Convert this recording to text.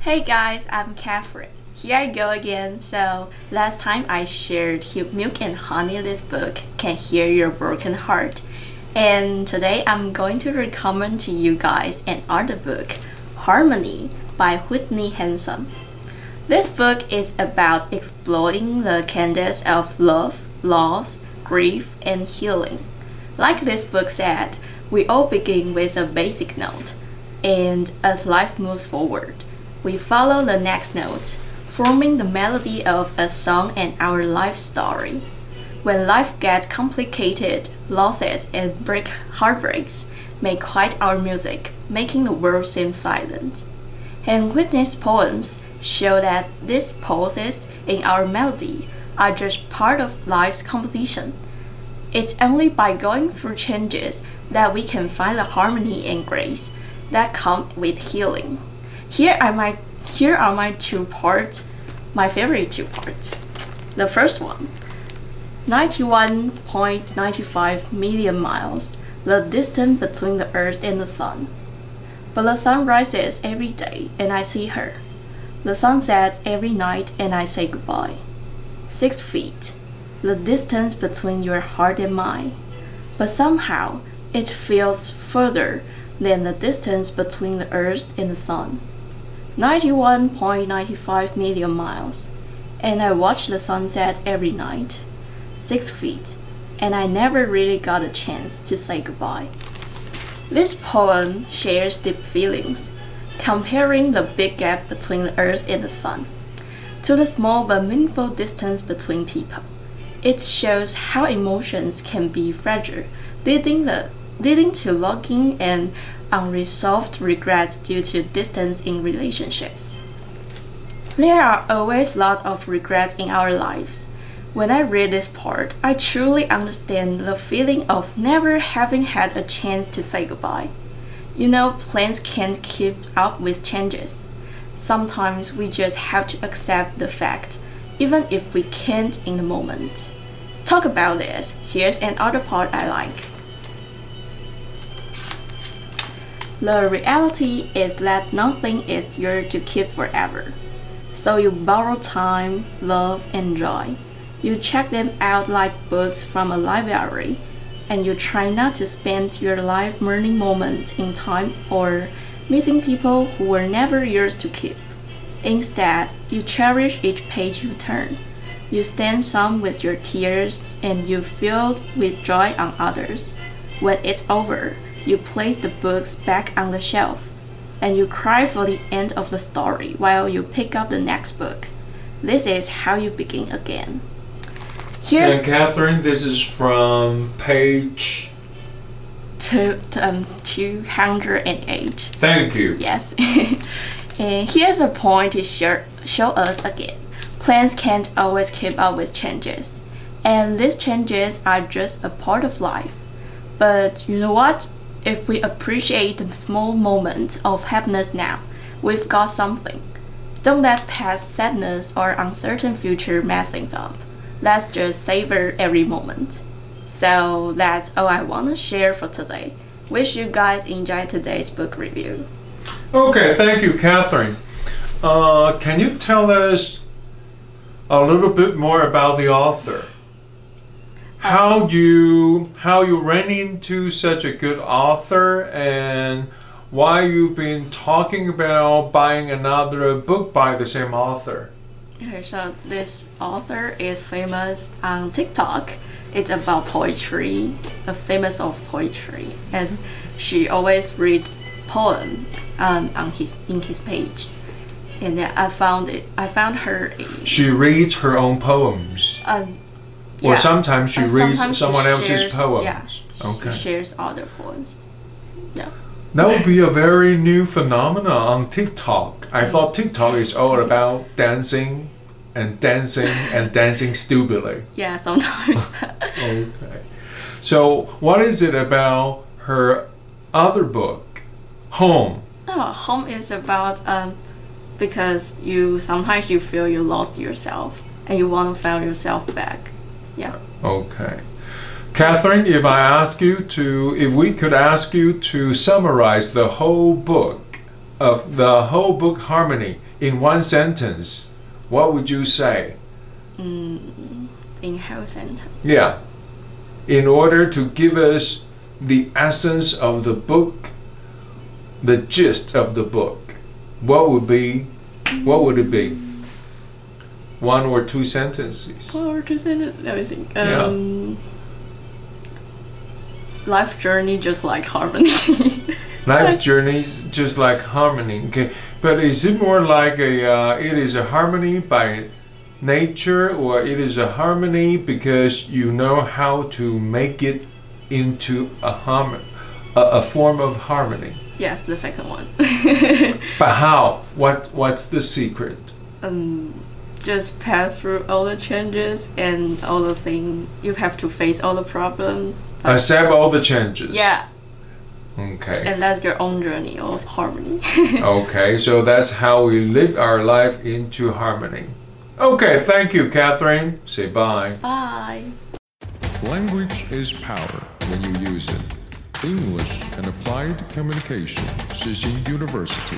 Hey guys, I'm Catherine. Here I go again. So last time I shared Milk and Honey, this book, Can Hear Your Broken Heart. And today I'm going to recommend to you guys an audiobook, Harmony by Whitney Hanson. This book is about exploring the canvas of love, loss, grief, and healing. Like this book said, we all begin with a basic note, and as life moves forward, we follow the next note, forming the melody of a song and our life story. When life gets complicated, losses and heartbreaks may quiet our music, making the world seem silent. And Whitney's poems show that these pauses in our melody are just part of life's composition. It's only by going through changes that we can find the harmony and grace that come with healing. Here are my my favorite two parts. The first one, 91.95 million miles, the distance between the Earth and the Sun. But the sun rises every day and I see her. The sun sets every night and I say goodbye. 6 feet, the distance between your heart and mine. But somehow it feels further than the distance between the Earth and the Sun. 91.95 million miles, and I watch the sunset every night. 6 feet, and I never really got a chance to say goodbye. This poem shares deep feelings, comparing the big gap between the Earth and the Sun to the small but meaningful distance between people. It shows how emotions can be fragile, leading to longing and unresolved regrets due to distance in relationships. There are always lots of regrets in our lives. When I read this part, I truly understand the feeling of never having had a chance to say goodbye. You know, plans can't keep up with changes. Sometimes we just have to accept the fact, even if we can't in the moment. Talk about this. Here's another part I like. The reality is that nothing is yours to keep forever. So you borrow time, love, and joy. You check them out like books from a library, and you try not to spend your life mourning moment in time or missing people who were never yours to keep. Instead, you cherish each page you turn. You stain some with your tears, and you fill with joy on others. When it's over, you place the books back on the shelf, and you cry for the end of the story while you pick up the next book. This is how you begin again. And Catherine, this is from page 208. Thank you. Yes. And here's a point to show us again. Plans can't always keep up with changes, and these changes are just a part of life. But you know what? If we appreciate the small moments of happiness now, we've got something. Don't let past sadness or uncertain future mess things up. Let's just savor every moment. So that's all I want to share for today. Wish you guys enjoyed today's book review. Okay, thank you, Catherine. Can you tell us a little bit more about the author? How you ran into such a good author, and why you've been talking about buying another book by the same author. Okay, so this author is famous on TikTok. It's about poetry, famous of poetry, and she always read poem in his page. And then I found her. She reads her own poems. Yeah. Or sometimes she reads someone else's poems. Yeah, okay. She shares other poems. Yeah. That would be a very new phenomenon on TikTok. I thought TikTok is all about dancing and dancing and dancing stupidly. Yeah, sometimes. Okay. So what is it about her other book, Home? Oh, Home is about because sometimes you feel you lost yourself and you want to find yourself back. Yeah. Okay. Catherine, if we could ask you to summarize the whole book, of the whole book harmony in one sentence, what would you say? In whole sentence. Yeah. In order to give us the essence of the book, the gist of the book, what would it be? One or two sentences? One or two sentences? Let me think. Yeah. Life journey just like harmony. Life journeys just like harmony. Okay, but is it more like it is a harmony by nature, or it is a harmony because you know how to make it into a form of harmony? Yes, the second one. But how? What's the secret? Just pass through all the changes and all the things. You have to face all the problems. Accept all the changes. Yeah. Okay. And that's your own journey of harmony. Okay, so that's how we live our life into harmony. Okay, thank you, Catherine. Say bye. Bye. Language is power when you use it. English and Applied Communication,世新University.